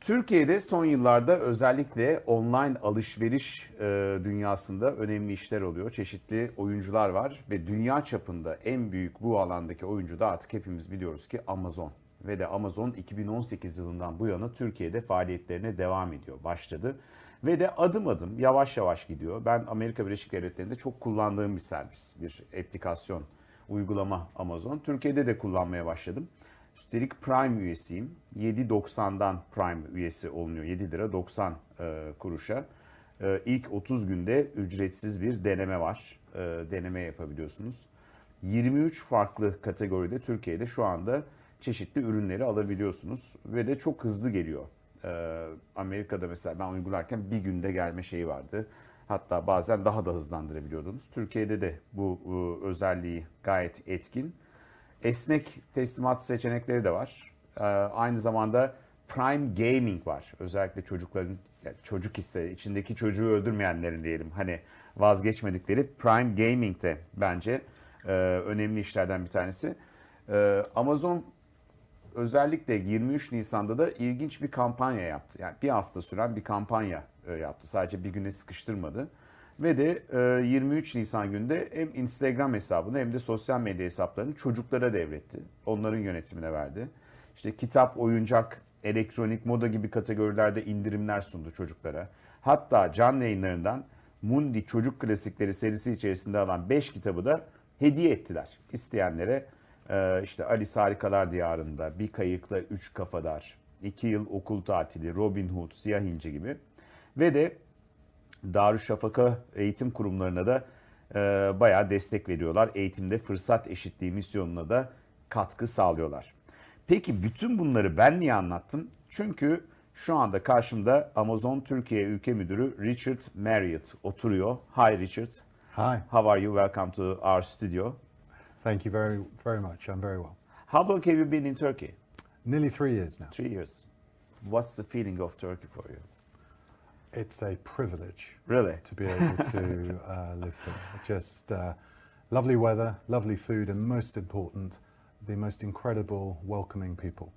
Türkiye'de son yıllarda özellikle online alışveriş dünyasında önemli işler oluyor. Çeşitli oyuncular var ve dünya çapında en büyük bu alandaki oyuncu da artık hepimiz biliyoruz ki Amazon. Ve de Amazon 2018 yılından bu yana Türkiye'de faaliyetlerine devam ediyor, başladı. Ve de adım adım yavaş yavaş gidiyor. Ben Amerika Birleşik Devletleri'nde çok kullandığım bir servis, bir aplikasyon, uygulama Amazon. Türkiye'de de kullanmaya başladım. Üstelik Prime üyesiyim. 7.90'dan Prime üyesi olunuyor. 7 lira 90 kuruşa. İlk 30 günde ücretsiz bir deneme var. Deneme yapabiliyorsunuz. 23 farklı kategoride Türkiye'de şu anda çeşitli ürünleri alabiliyorsunuz. Ve de çok hızlı geliyor. Amerika'da mesela ben uygularken bir günde gelme şeyi vardı. Hatta bazen daha da hızlandırabiliyordunuz. Türkiye'de de bu özelliği gayet etkin. Esnek teslimat seçenekleri de var. Aynı zamanda Prime Gaming var. Özellikle çocukların, yani çocuk ise içindeki çocuğu öldürmeyenlerin diyelim, hani vazgeçmedikleri Prime Gaming de bence önemli işlerden bir tanesi. Amazon özellikle 23 Nisan'da da ilginç bir kampanya yaptı. Yani bir hafta süren bir kampanya yaptı. Sadece bir güne sıkıştırmadı. Ve de 23 Nisan günde hem Instagram hesabını hem de sosyal medya hesaplarını çocuklara devretti. Onların yönetimine verdi. İşte kitap, oyuncak, elektronik, moda gibi kategorilerde indirimler sundu çocuklara. Hatta canlı yayınlarından Mundi Çocuk Klasikleri serisi içerisinde alan 5 kitabı da hediye ettiler isteyenlere. İşte Alice Harikalar Diyarı'nda, Bir Kayıkla Üç Kafadar, 2 Yıl Okul Tatili, Robin Hood, Siyah İnci gibi. Ve de Darüşşafaka eğitim kurumlarına da bayağı destek veriyorlar. Eğitimde fırsat eşitliği misyonuna da katkı sağlıyorlar. Peki bütün bunları ben niye anlattım? Çünkü şu anda karşımda Amazon Türkiye Ülke Müdürü Richard Marriott oturuyor. Hi Richard. Hi. How are you? Welcome to our studio. Thank you very, very much. I'm very well. How long have you been in Turkey? Nearly 3 years now. 3 years. What's the feeling of Turkey for you? It's a privilege, Really? to be able to live here. Just lovely weather, lovely food, and most important, the most incredible, welcoming people.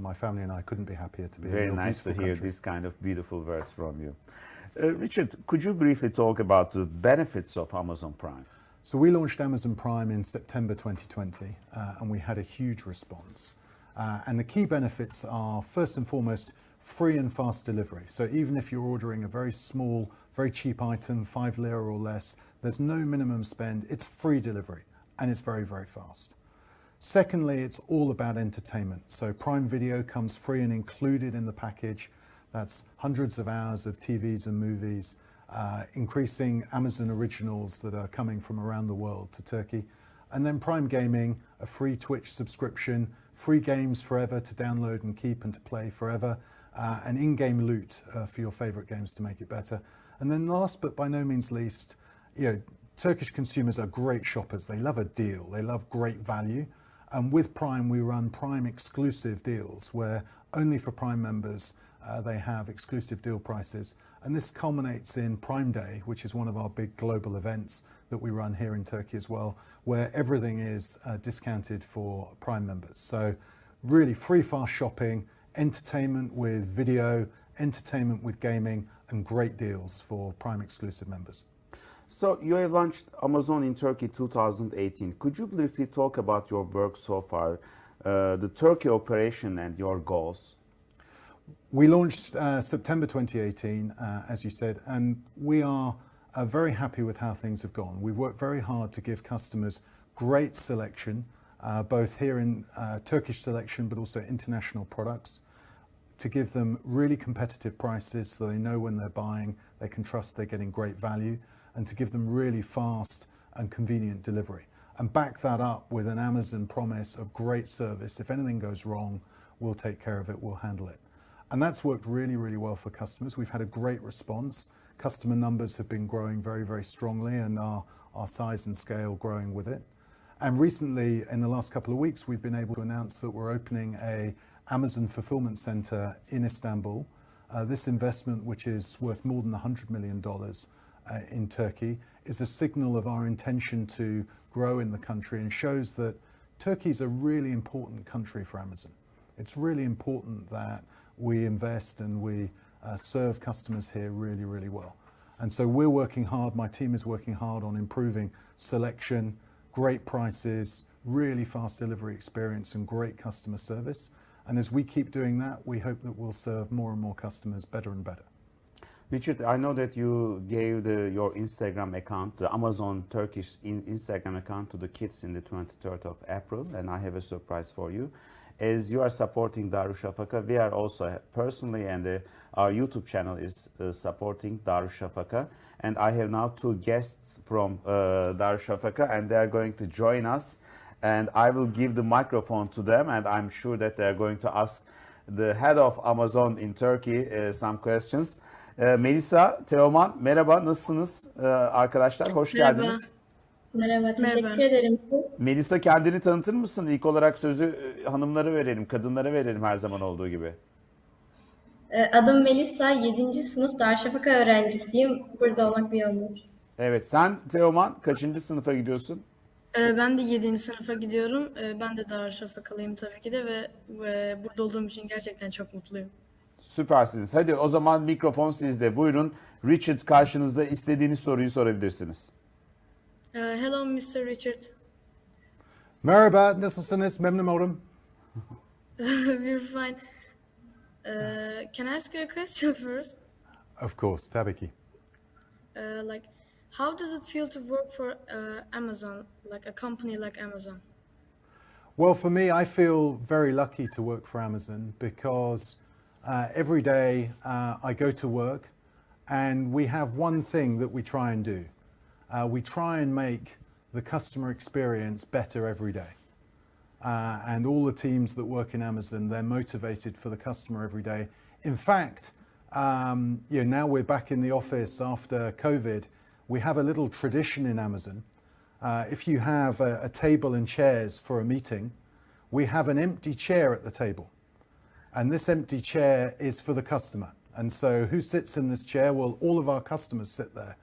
My family and I couldn't be happier to be in your Very nice to beautiful hear country. this kind of beautiful words from you. Richard, could you briefly talk about the benefits of Amazon Prime? So we launched Amazon Prime in September 2020, and we had a huge response. And the key benefits are, first and foremost, free and fast delivery. So even if you're ordering a very small, very cheap item, 5 lira or less, there's no minimum spend, it's free delivery, and it's very, very fast. Secondly, it's all about entertainment. So Prime Video comes free and included in the package. That's hundreds of hours of TVs and movies, increasing Amazon originals that are coming from around the world to Turkey. And then Prime Gaming, a free Twitch subscription, free games forever to download and keep and to play forever, and in-game loot for your favorite games to make it better. And then last but by no means least, Turkish consumers are great shoppers. They love a deal. They love great value. And with Prime, we run Prime exclusive deals where only for Prime members they have exclusive deal prices. And this culminates in Prime Day, which is one of our big global events that we run here in Turkey as well, where everything is discounted for Prime members. So really free, fast shopping, entertainment with video, entertainment with gaming, and great deals for Prime exclusive members. So you have launched Amazon in Turkey 2018. Could you briefly talk about your work so far, the Turkey operation and your goals? We launched September 2018, as you said, and we are very happy with how things have gone. We've worked very hard to give customers great selection, both here in Turkish selection, but also international products, to give them really competitive prices so they know when they're buying, they can trust they're getting great value, and to give them really fast and convenient delivery. And back that up with an Amazon promise of great service. If anything goes wrong, we'll take care of it, we'll handle it. And that's worked really, really well for customers. We've had a great response. Customer numbers have been growing very, very strongly, and our size and scale growing with it. And recently, in the last couple of weeks, we've been able to announce that we're opening a Amazon fulfillment center in Istanbul. This investment, which is worth more than $100 million in Turkey, is a signal of our intention to grow in the country and shows that Turkey is a really important country for Amazon. It's really important that we invest and we serve customers here really, really well. And so we're working hard, my team is working hard on improving selection, great prices, really fast delivery experience and great customer service. And as we keep doing that, we hope that we'll serve more and more customers better and better. Richard, I know that you gave your Instagram account, the Amazon Turkish Instagram account, to the kids in the 23rd of April, and I have a surprise for you. As you are supporting Darüşşafaka, we are also personally, and our YouTube channel is supporting Darüşşafaka. And I have now two guests from Darüşşafaka, and they are going to join us. And I will give the microphone to them, and I'm sure that they are going to ask the head of Amazon in Turkey some questions. Melisa, Teoman, merhaba, nasılsınız arkadaşlar? Hoş geldiniz. Merhaba, teşekkür ederim siz. Melisa, kendini tanıtır mısın? İlk olarak sözü hanımlara verelim, kadınlara verelim her zaman olduğu gibi. Adım Melisa, 7. sınıf Darüşşafaka öğrencisiyim. Burada olmak bir onur. Evet, sen Teoman kaçıncı sınıfa gidiyorsun? Ben de 7. sınıfa gidiyorum. Ben de Darüşşafakalıyım tabii ki de ve burada olduğum için gerçekten çok mutluyum. Süpersiniz. Hadi o zaman mikrofon sizde. Buyurun, Richard karşınızda, istediğiniz soruyu sorabilirsiniz. Hello Mr. Richard. Merhaba, nasılsınız? Memnun oldum. We're fine. Can I ask you a question first? Of course, tabii ki. Like, how does it feel to work for Amazon, like a company like Amazon? Well, for me, I feel very lucky to work for Amazon because every day I go to work and we have one thing that we try and do. We try and make the customer experience better every day. And all the teams that work in Amazon, they're motivated for the customer every day. In fact, now we're back in the office after COVID. We have a little tradition in Amazon. If you have a table and chairs for a meeting, we have an empty chair at the table. And this empty chair is for the customer. And so who sits in this chair? Well, all of our customers sit there.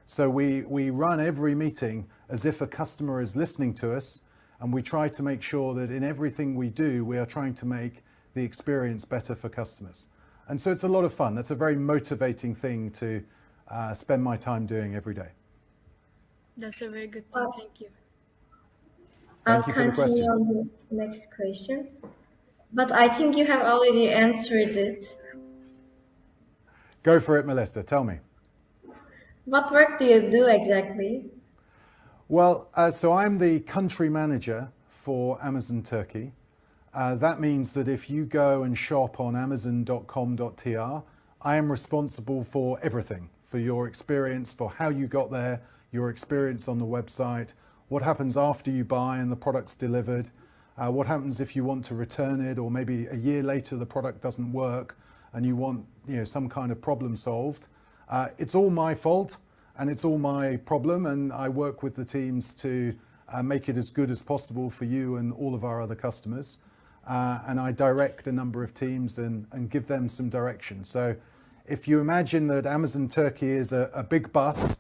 So we run every meeting as if a customer is listening to us, and we try to make sure that in everything we do, we are trying to make the experience better for customers. And so it's a lot of fun. That's a very motivating thing to spend my time doing every day. That's a very good thing, thank you. I'll Thank you for the continue question. on the next question. But I think you have already answered it. Go for it, Melissa, tell me. What work do you do exactly? Well, so I'm the country manager for Amazon Turkey. That means that if you go and shop on amazon.com.tr, I am responsible for everything, for your experience, for how you got there, your experience on the website, what happens after you buy and the product's delivered, what happens if you want to return it, or maybe a year later the product doesn't work and you want some kind of problem solved. It's all my fault and it's all my problem, and I work with the teams to make it as good as possible for you and all of our other customers. And I direct a number of teams and give them some direction. So if you imagine that Amazon Turkey is a big bus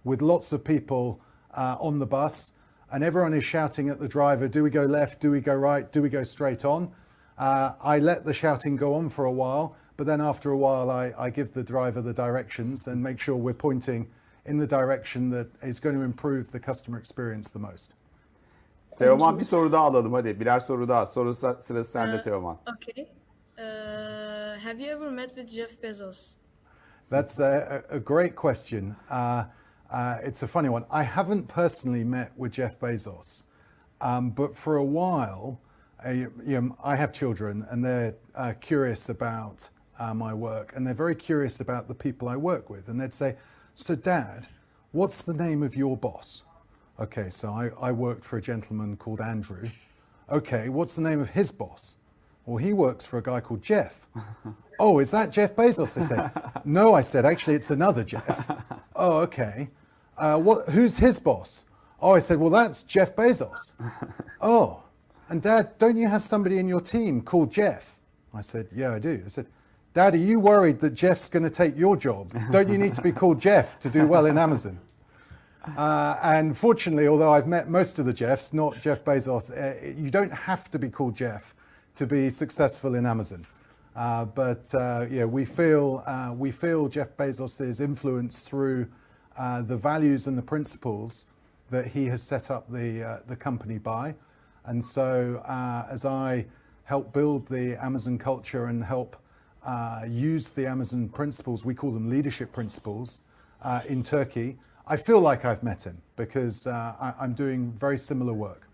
with lots of people on the bus, and everyone is shouting at the driver, do we go left, do we go right, do we go straight on? I let the shouting go on for a while, but then after a while I give the driver the directions and make sure we're pointing in the direction that is going to improve the customer experience the most. Teoman, bir soru daha alalım hadi. Birer soru daha. Soru sırası sende Teoman. Okay. Have you ever met with Jeff Bezos? That's a great question. It's a funny one. I haven't personally met with Jeff Bezos, but for a while, I have children and they're curious about my work, and they're very curious about the people I work with. And they'd say, so Dad, what's the name of your boss? Okay, so I worked for a gentleman called Andrew. Okay, what's the name of his boss? Well, he works for a guy called Jeff. Oh, is that Jeff Bezos? They said. No, I said, actually, it's another Jeff. Oh, okay. Who's his boss? Oh, I said, well, that's Jeff Bezos. Oh, and Dad, don't you have somebody in your team called Jeff? I said, yeah, I do. I said, Dad, are you worried that Jeff's going to take your job? Don't you need to be called Jeff to do well in Amazon? And fortunately, although I've met most of the Jeffs, not Jeff Bezos, you don't have to be called Jeff to be successful in Amazon. Yeah, we feel Jeff Bezos's influence through the values and the principles that he has set up the company by. And so as I help build the Amazon culture and help use the Amazon principles, we call them leadership principles, in Turkey, I feel like I've met him because I'm doing very similar work.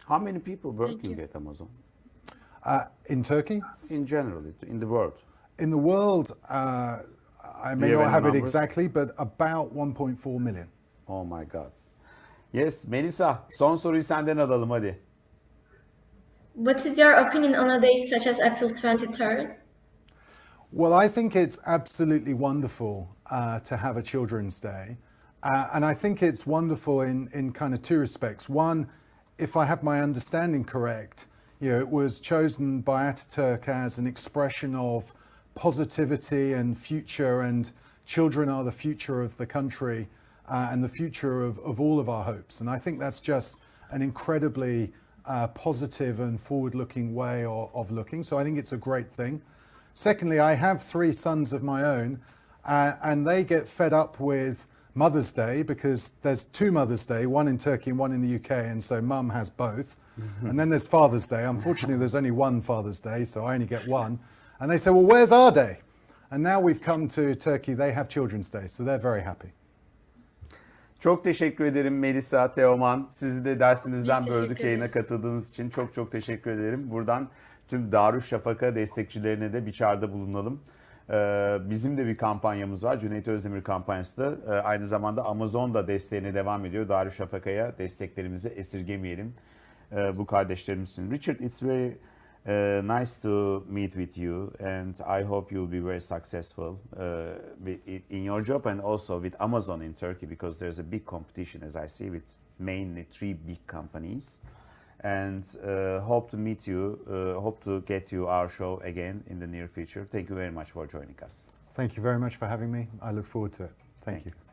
How many people working at Amazon? In Turkey? In general, in the world? In the world, I may you have not any have it numbers? exactly, but about 1.4 million. Oh my God. Yes, Melisa, son soruyu senden alalım hadi. What is your opinion on a day such as April 23rd? Well, I think it's absolutely wonderful to have a Children's Day. And I think it's wonderful in kind of two respects. One, if I have my understanding correct, it was chosen by Ataturk as an expression of positivity and future, and children are the future of the country and the future of all of our hopes. And I think that's just an incredibly positive and forward-looking way of looking. So I think it's a great thing. Secondly, I have 3 sons of my own, and they get fed up with Mother's Day because there's 2 Mother's Day, one in Turkey and one in the UK, and so mum has both. And then there's Father's Day. Unfortunately, there's only one Father's Day, so I only get one. And they say, well, where's our day? And now we've come to Turkey, they have Children's Day, so they're very happy. Çok teşekkür ederim Melisa, Teoman. Sizi de dersinizden Biz böldük, teşekkür yayına ederiz. katıldığınız için çok teşekkür ederim. Buradan tüm Darüşşafaka destekçilerine de bir çağrıda bulunalım. Bizim de bir kampanyamız var. Cüneyt Özdemir kampanyası da. Aynı zamanda Amazon da desteğine devam ediyor. Darüşşafaka'ya desteklerimizi esirgemeyelim bu kardeşlerimiz için. Richard, it's very nice to meet with you, and I hope you'll be very successful in your job and also with Amazon in Turkey, because there's a big competition, as I see, with mainly 3 big companies. And hope to meet you, hope to get you our show again in the near future. Thank you very much for joining us. Thank you very much for having me. I look forward to it. Thank you.